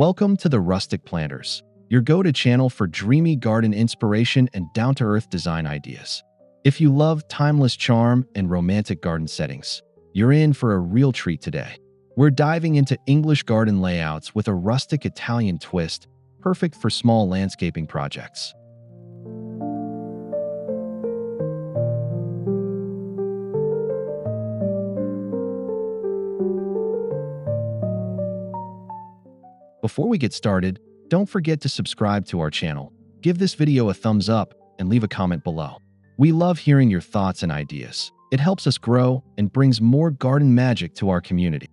Welcome to the Rustic Planters, your go-to channel for dreamy garden inspiration and down-to-earth design ideas. If you love timeless charm and romantic garden settings, you're in for a real treat today. We're diving into English garden layouts with a rustic Italian twist, perfect for small landscaping projects. Before we get started, don't forget to subscribe to our channel, give this video a thumbs up, and leave a comment below. We love hearing your thoughts and ideas. It helps us grow and brings more garden magic to our community.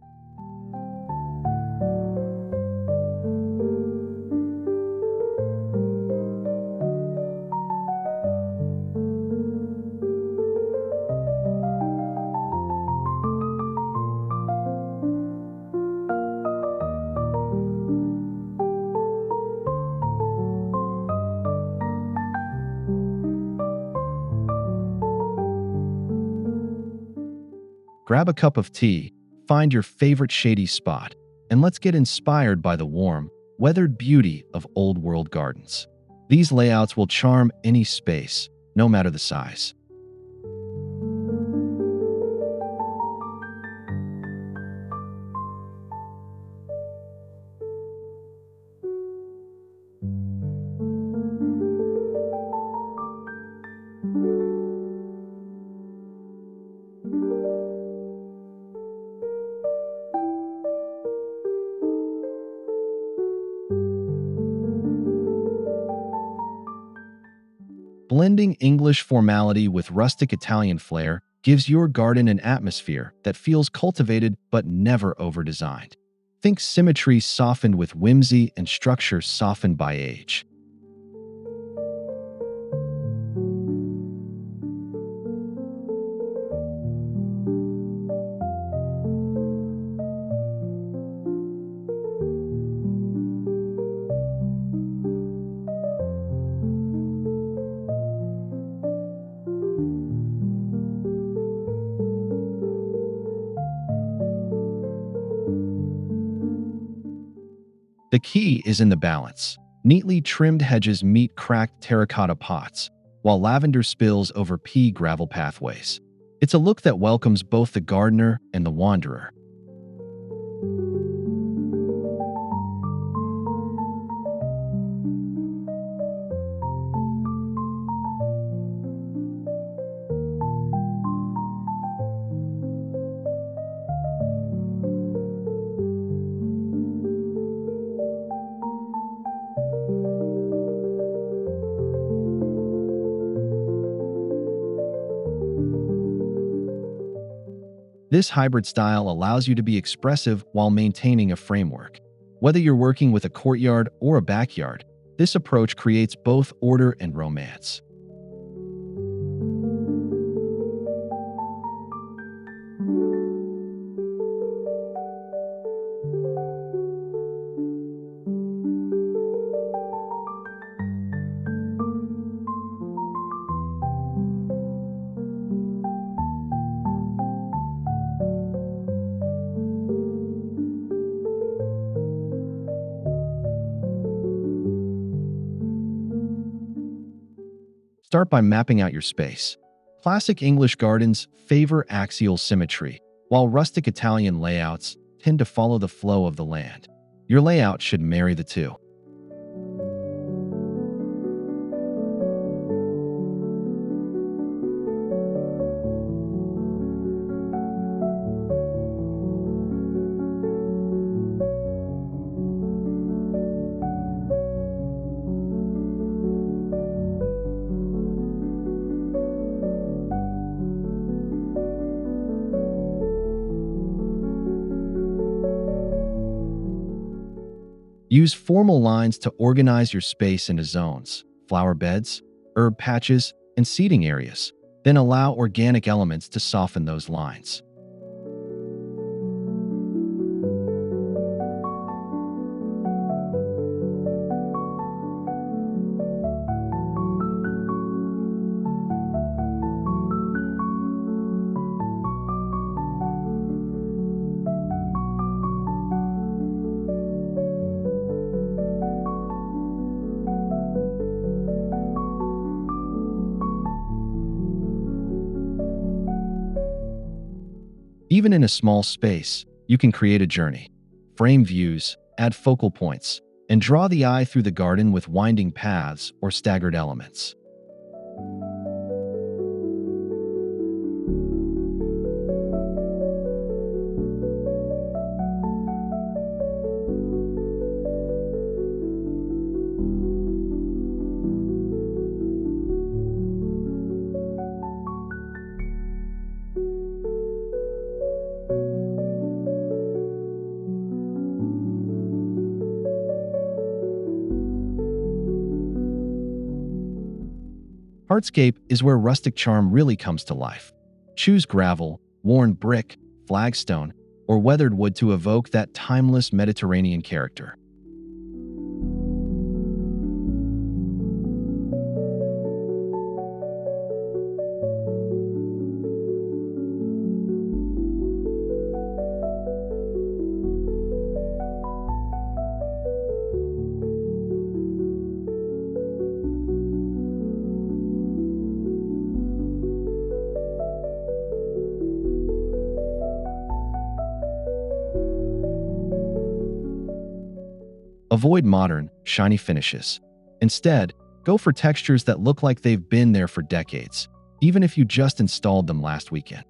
Grab a cup of tea, find your favorite shady spot, and let's get inspired by the warm, weathered beauty of old-world gardens. These layouts will charm any space, no matter the size. Blending English formality with rustic Italian flair gives your garden an atmosphere that feels cultivated but never over-designed. Think symmetry softened with whimsy and structure softened by age. The key is in the balance. Neatly trimmed hedges meet cracked terracotta pots, while lavender spills over pea gravel pathways. It's a look that welcomes both the gardener and the wanderer. This hybrid style allows you to be expressive while maintaining a framework. Whether you're working with a courtyard or a backyard, this approach creates both order and romance. Start by mapping out your space. Classic English gardens favor axial symmetry, while rustic Italian layouts tend to follow the flow of the land. Your layout should marry the two. Use formal lines to organize your space into zones, flower beds, herb patches, and seating areas. Then allow organic elements to soften those lines. Even in a small space, you can create a journey. Frame views, add focal points, and draw the eye through the garden with winding paths or staggered elements. Hardscape is where rustic charm really comes to life. Choose gravel, worn brick, flagstone, or weathered wood to evoke that timeless Mediterranean character. Avoid modern, shiny finishes. Instead, go for textures that look like they've been there for decades, even if you just installed them last weekend.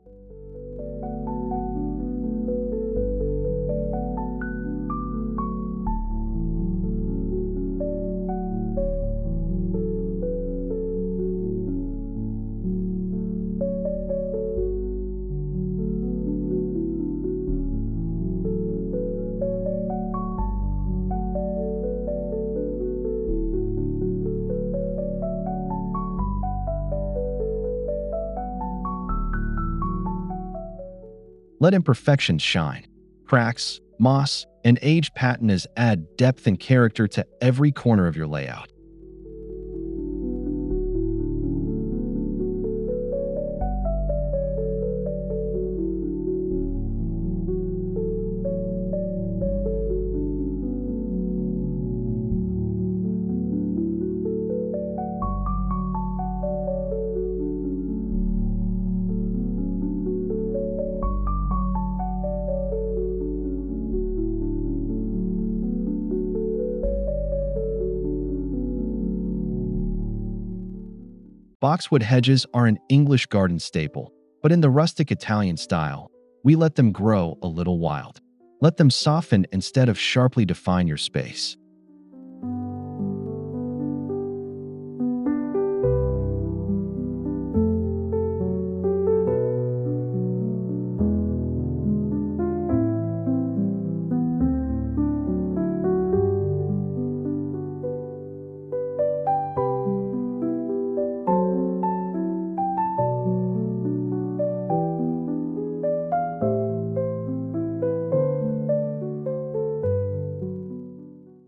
Let imperfections shine. Cracks, moss, and aged patinas add depth and character to every corner of your layout. Boxwood hedges are an English garden staple, but in the rustic Italian style, we let them grow a little wild. Let them soften instead of sharply define your space.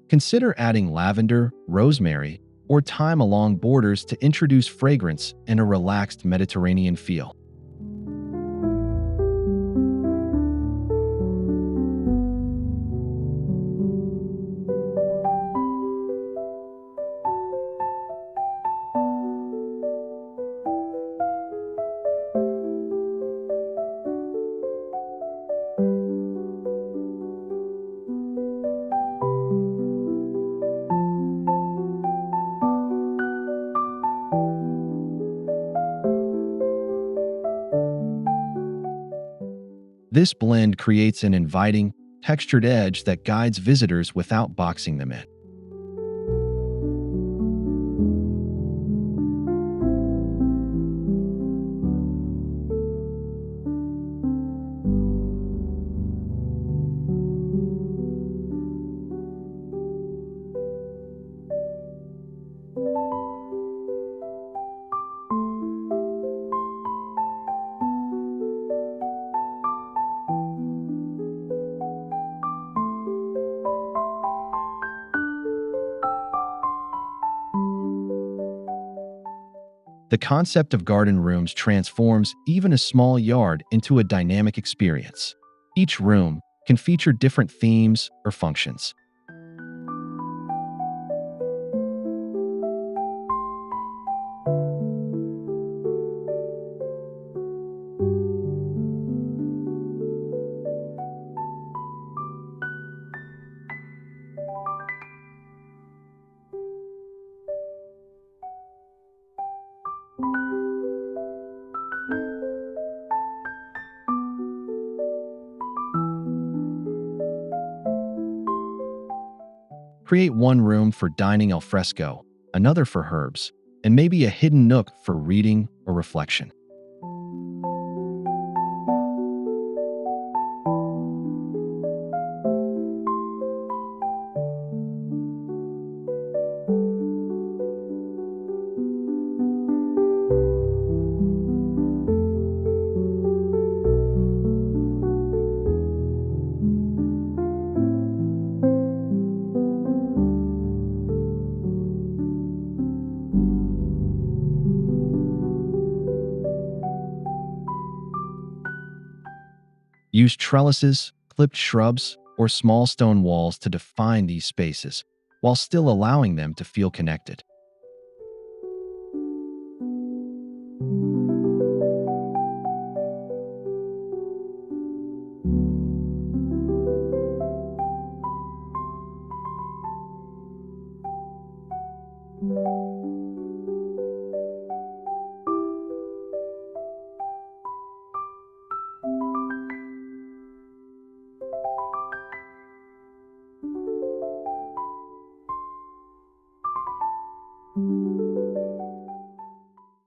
Consider adding lavender, rosemary, or thyme along borders to introduce fragrance and a relaxed Mediterranean feel. This blend creates an inviting, textured edge that guides visitors without boxing them in. The concept of garden rooms transforms even a small yard into a dynamic experience. Each room can feature different themes or functions. Create one room for dining al fresco, another for herbs, and maybe a hidden nook for reading or reflection. Use trellises, clipped shrubs, or small stone walls to define these spaces, while still allowing them to feel connected.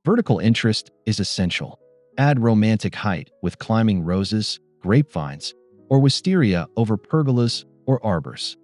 Vertical interest is essential. Add romantic height with climbing roses, grapevines, or wisteria over pergolas or arbors.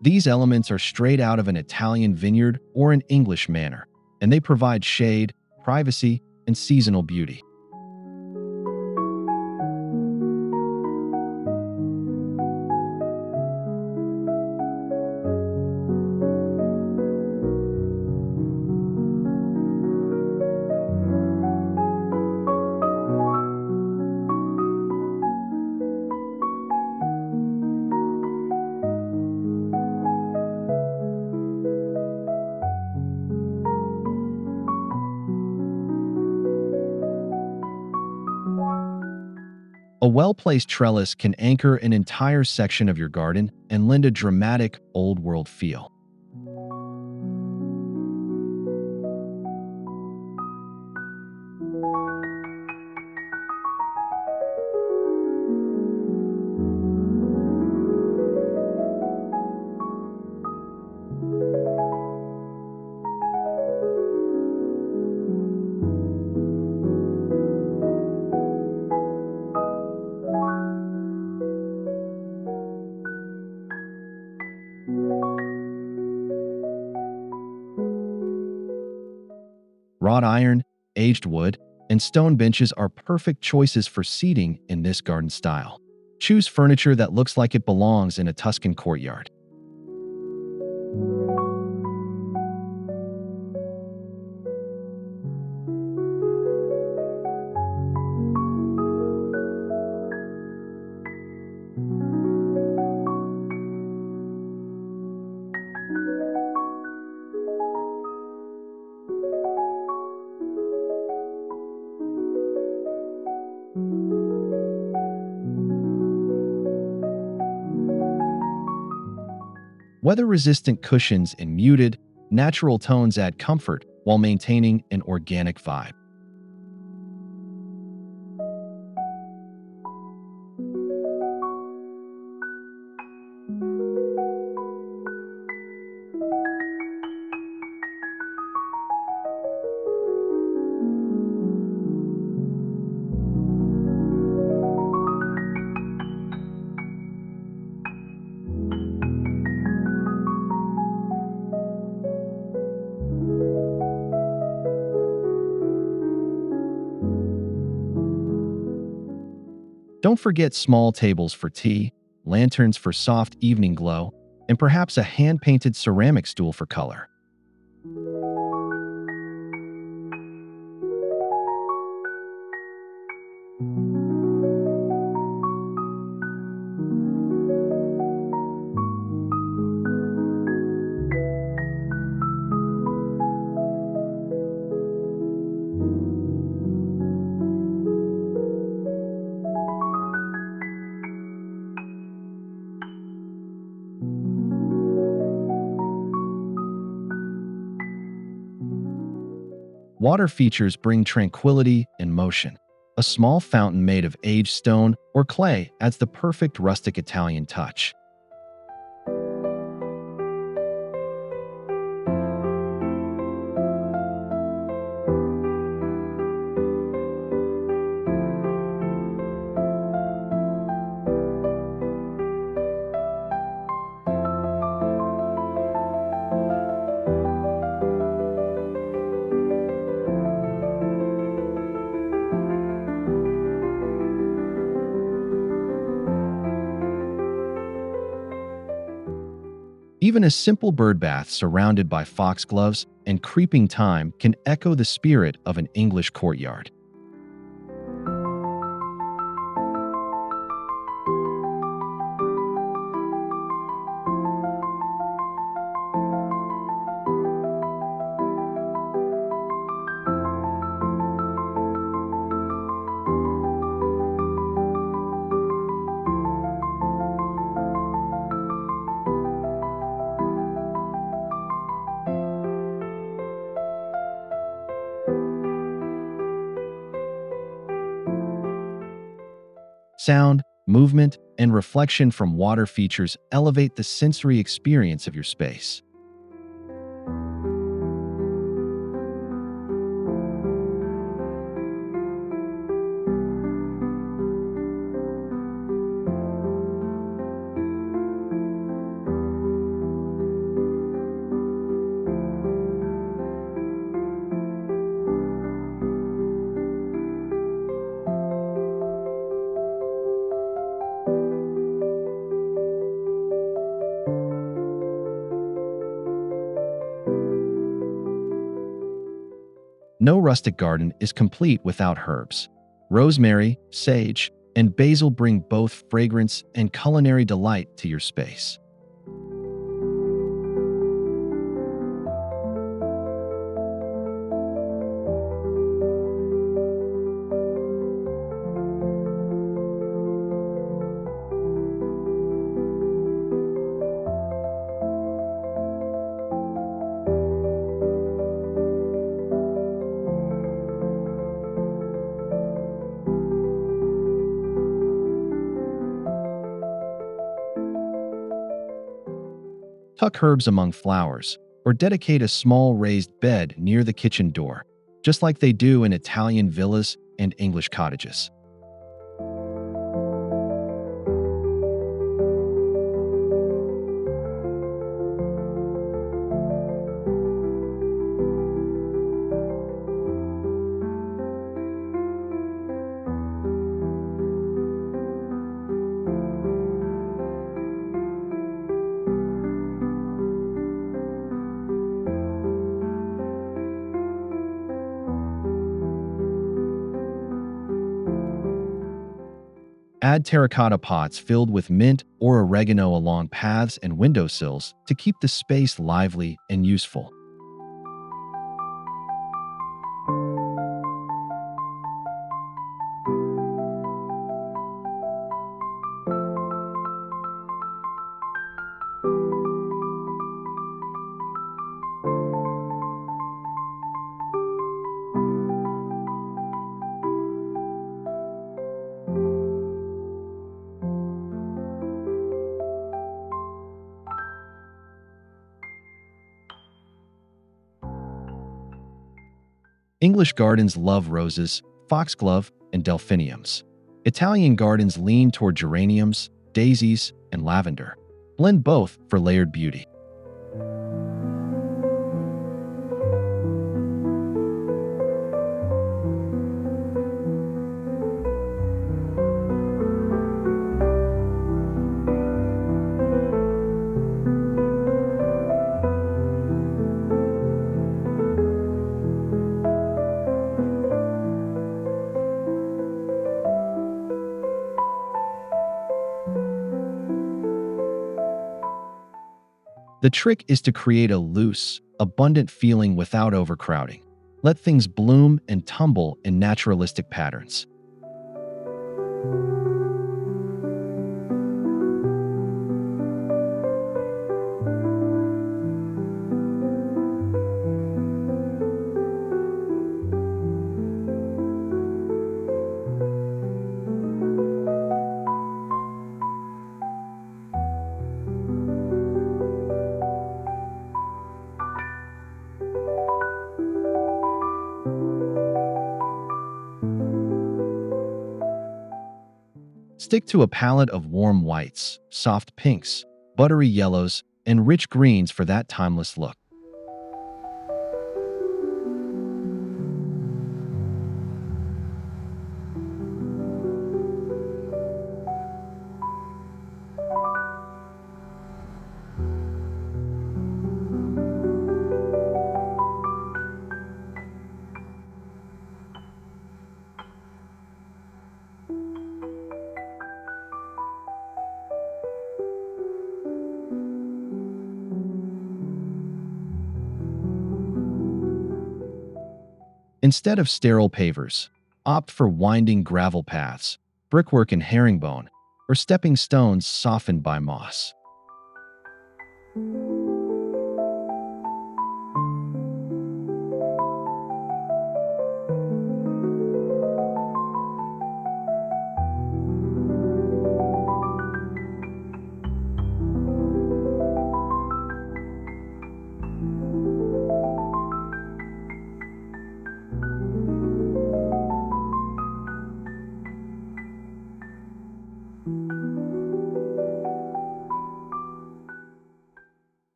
These elements are straight out of an Italian vineyard or an English manor, and they provide shade, privacy, and seasonal beauty. A well-placed trellis can anchor an entire section of your garden and lend a dramatic, old-world feel. Wrought iron, aged wood, and stone benches are perfect choices for seating in this garden style. Choose furniture that looks like it belongs in a Tuscan courtyard. Weather-resistant cushions and muted, natural tones add comfort while maintaining an organic vibe. Don't forget small tables for tea, lanterns for soft evening glow, and perhaps a hand-painted ceramic stool for color. Water features bring tranquility and motion. A small fountain made of aged stone or clay adds the perfect rustic Italian touch. Even a simple bird bath surrounded by foxgloves and creeping thyme can echo the spirit of an English courtyard. Sound, movement, and reflection from water features elevate the sensory experience of your space. No rustic garden is complete without herbs. Rosemary, sage, and basil bring both fragrance and culinary delight to your space. Tuck herbs among flowers, or dedicate a small raised bed near the kitchen door, just like they do in Italian villas and English cottages. Add terracotta pots filled with mint or oregano along paths and windowsills to keep the space lively and useful. English gardens love roses, foxglove, and delphiniums. Italian gardens lean toward geraniums, daisies, and lavender. Blend both for layered beauty. The trick is to create a loose, abundant feeling without overcrowding. Let things bloom and tumble in naturalistic patterns. Stick to a palette of warm whites, soft pinks, buttery yellows, and rich greens for that timeless look. Instead of sterile pavers, opt for winding gravel paths, brickwork and herringbone, or stepping stones softened by moss.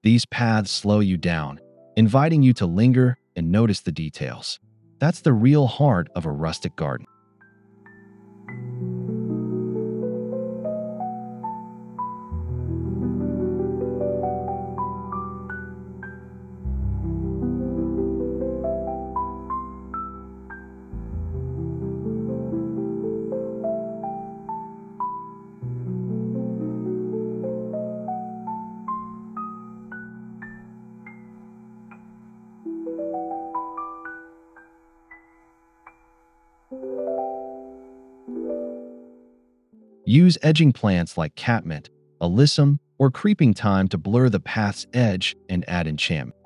These paths slow you down, inviting you to linger and notice the details. That's the real heart of a rustic garden. Use edging plants like catmint, alyssum, or creeping thyme to blur the path's edge and add enchantment.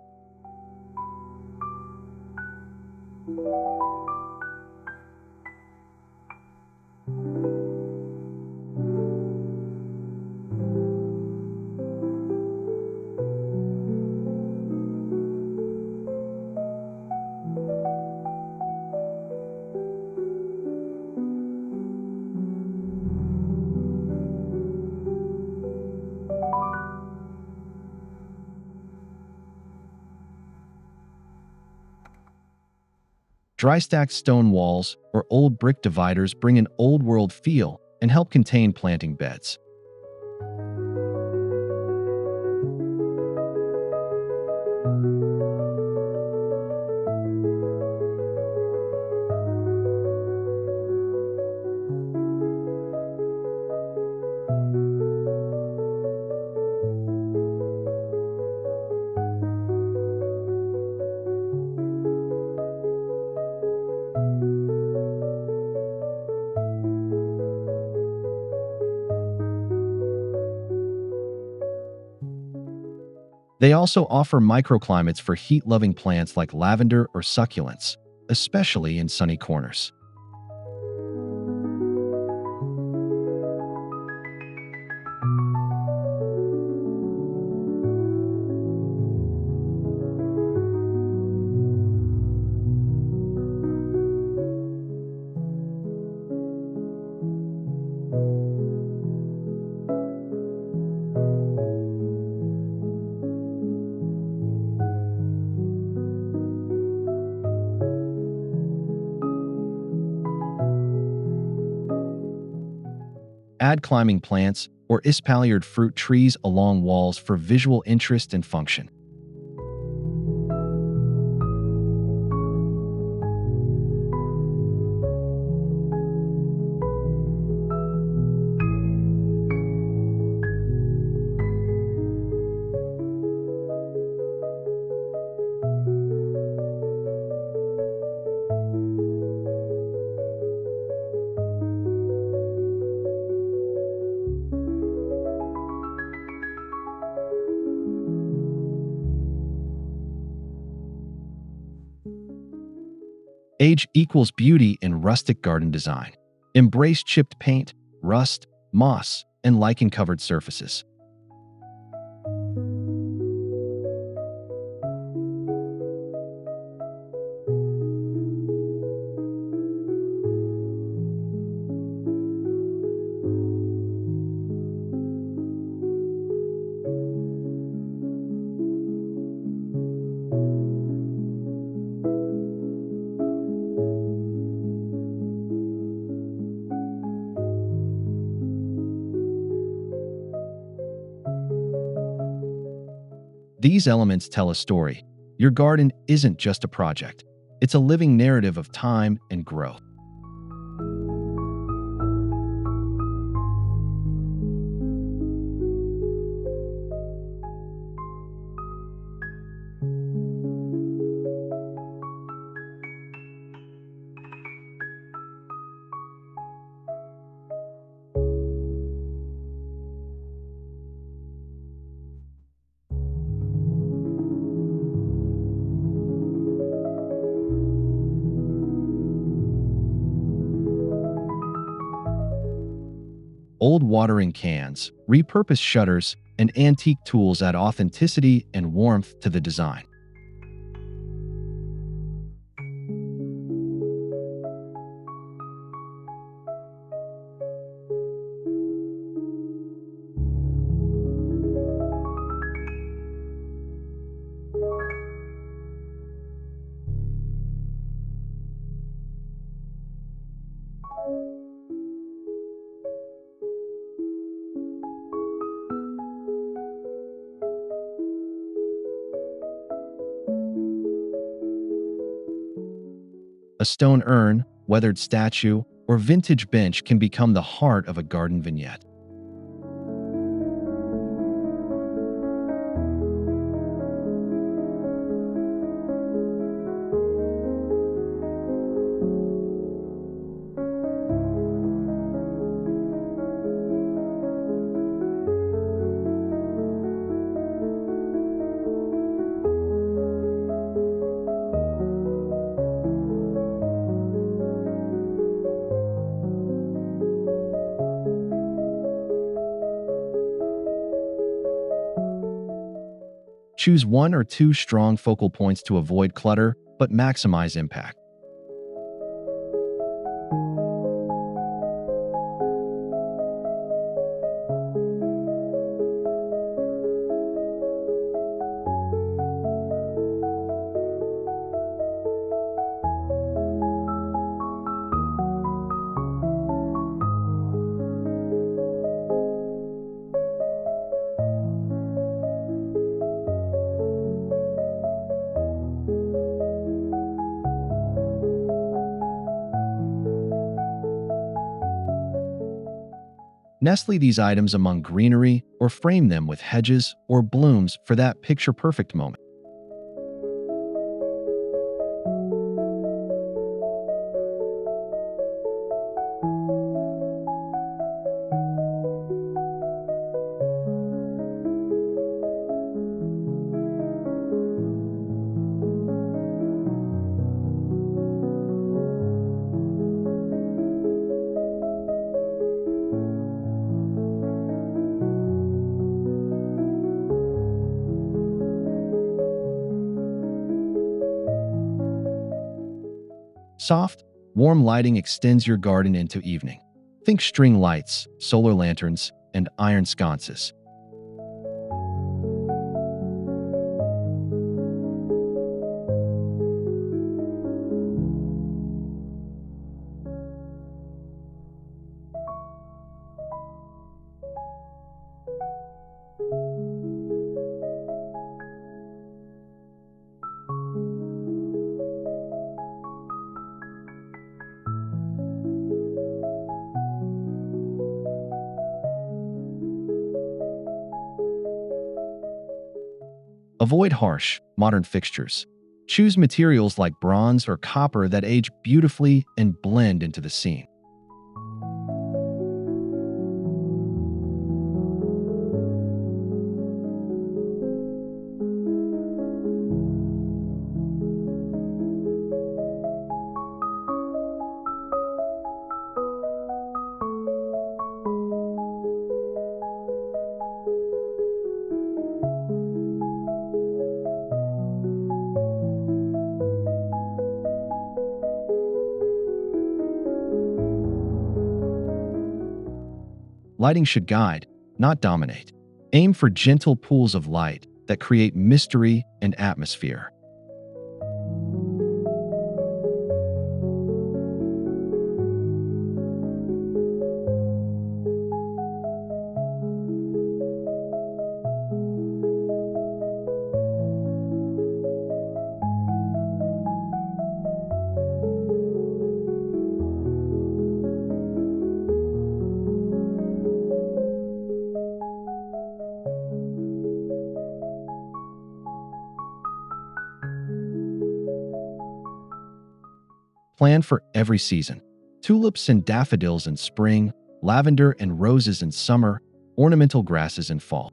Dry-stacked stone walls or old brick dividers bring an old-world feel and help contain planting beds. They also offer microclimates for heat-loving plants like lavender or succulents, especially in sunny corners. Add climbing plants or espaliered fruit trees along walls for visual interest and function. Age equals beauty in rustic garden design. Embrace chipped paint, rust, moss, and lichen-covered surfaces. These elements tell a story. Your garden isn't just a project. It's a living narrative of time and growth. Old watering cans, repurposed shutters, and antique tools add authenticity and warmth to the design. A stone urn, weathered statue, or vintage bench can become the heart of a garden vignette. Choose one or two strong focal points to avoid clutter, but maximize impact. Nestle these items among greenery or frame them with hedges or blooms for that picture-perfect moment. Soft, warm lighting extends your garden into evening. Think string lights, solar lanterns, and iron sconces. Avoid harsh, modern fixtures. Choose materials like bronze or copper that age beautifully and blend into the scene. Lighting should guide, not dominate. Aim for gentle pools of light that create mystery and atmosphere. Plan for every season. Tulips and daffodils in spring, lavender and roses in summer, ornamental grasses in fall.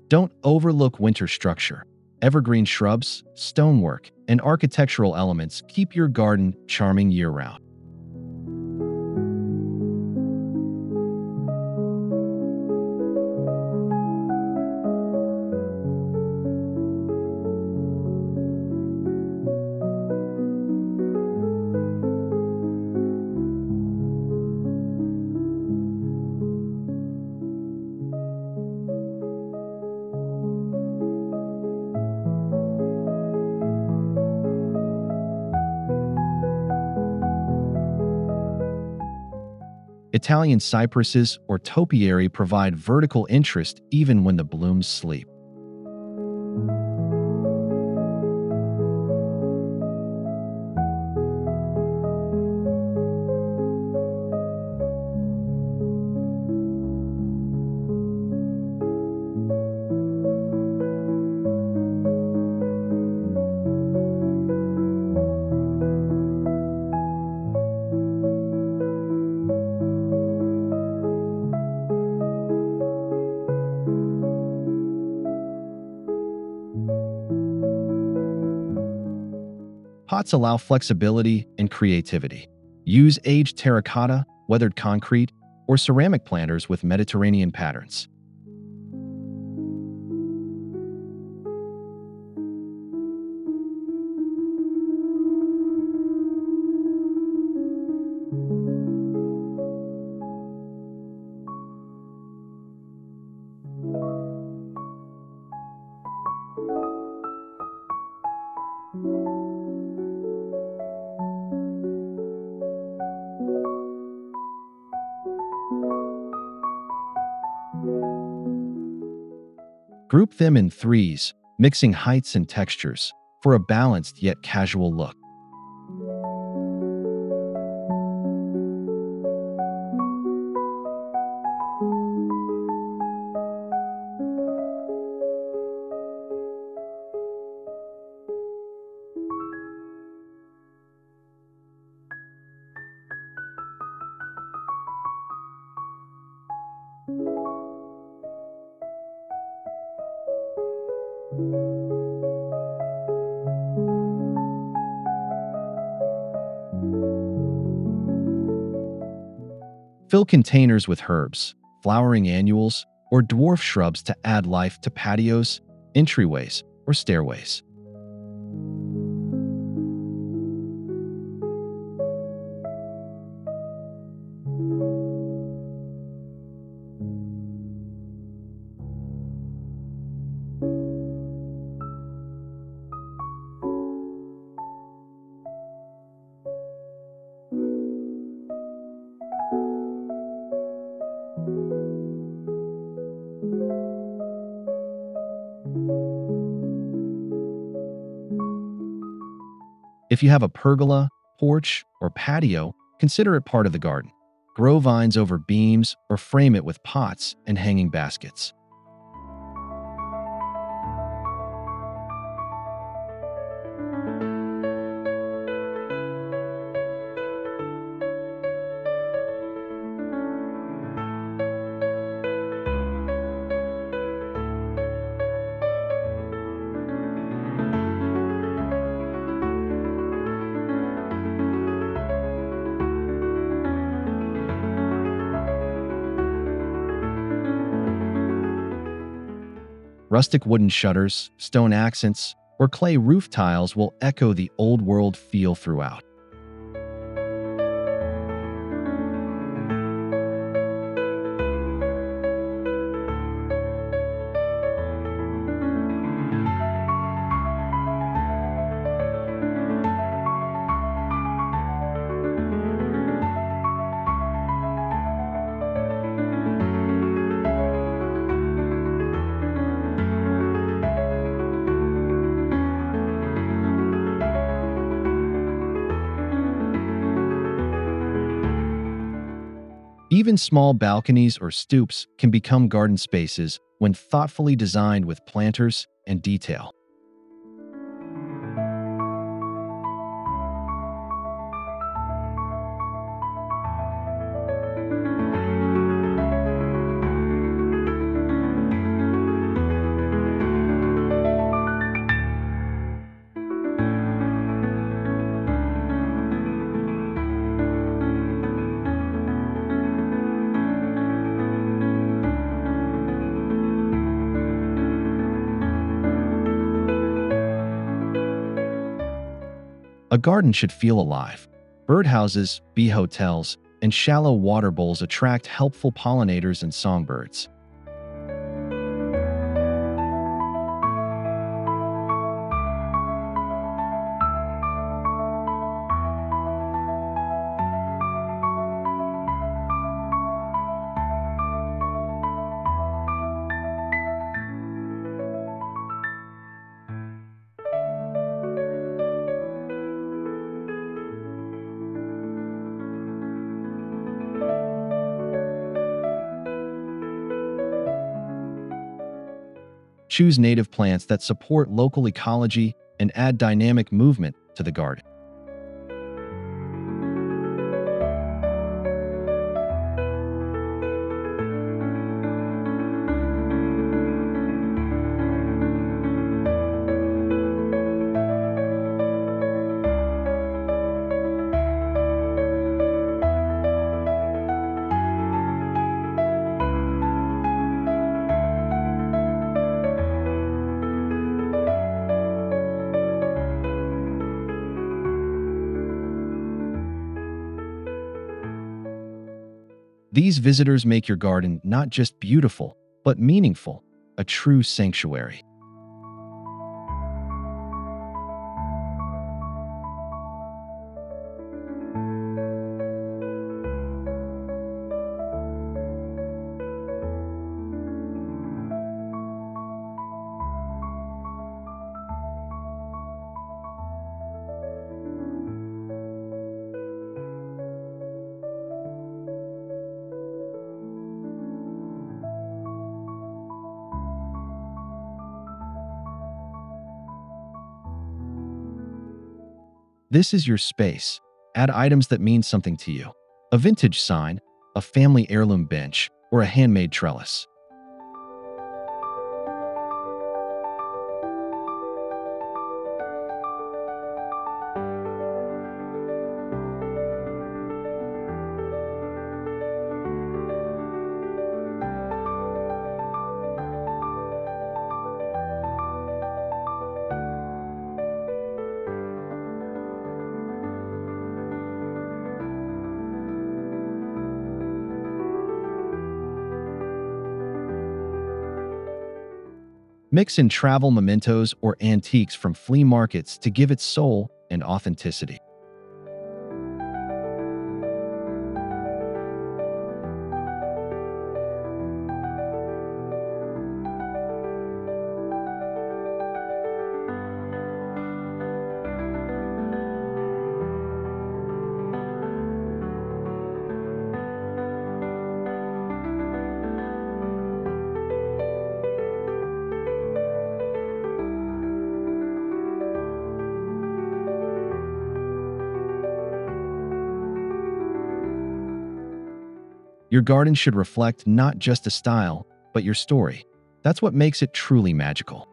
Don't overlook winter structure. Evergreen shrubs, stonework, and architectural elements keep your garden charming year-round. Italian cypresses or topiary provide vertical interest even when the blooms sleep. Pots allow flexibility and creativity. Use aged terracotta, weathered concrete, or ceramic planters with Mediterranean patterns. Group them in threes, mixing heights and textures, for a balanced yet casual look. Fill containers with herbs, flowering annuals, or dwarf shrubs to add life to patios, entryways, or stairways. If you have a pergola, porch, or patio, consider it part of the garden. Grow vines over beams or frame it with pots and hanging baskets. Rustic wooden shutters, stone accents, or clay roof tiles will echo the old-world feel throughout. Even small balconies or stoops can become garden spaces when thoughtfully designed with planters and detail. A garden should feel alive. Birdhouses, bee hotels, and shallow water bowls attract helpful pollinators and songbirds. Choose native plants that support local ecology and add dynamic movement to the garden. These visitors make your garden not just beautiful, but meaningful, a true sanctuary. This is your space. Add items that mean something to you. A vintage sign, a family heirloom bench, or a handmade trellis. Mix in travel mementos or antiques from flea markets to give it soul and authenticity. Your garden should reflect not just a style, but your story. That's what makes it truly magical.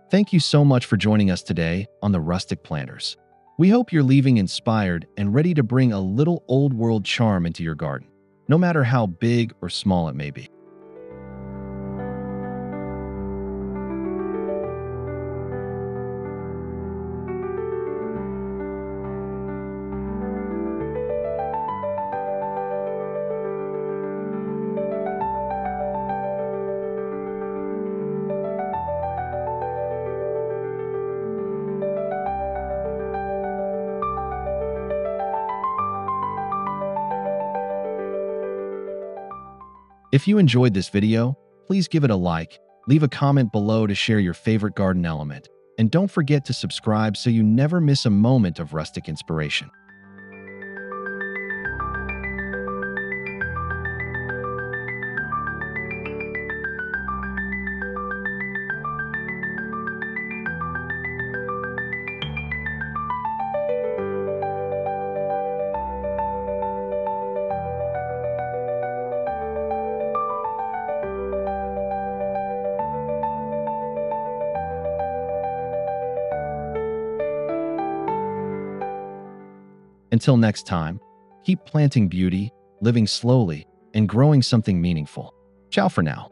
Thank you so much for joining us today on the Rustic Planters. We hope you're leaving inspired and ready to bring a little old-world charm into your garden, no matter how big or small it may be. If you enjoyed this video, please give it a like, leave a comment below to share your favorite garden element, and don't forget to subscribe so you never miss a moment of rustic inspiration. Until next time, keep planting beauty, living slowly, and growing something meaningful. Ciao for now.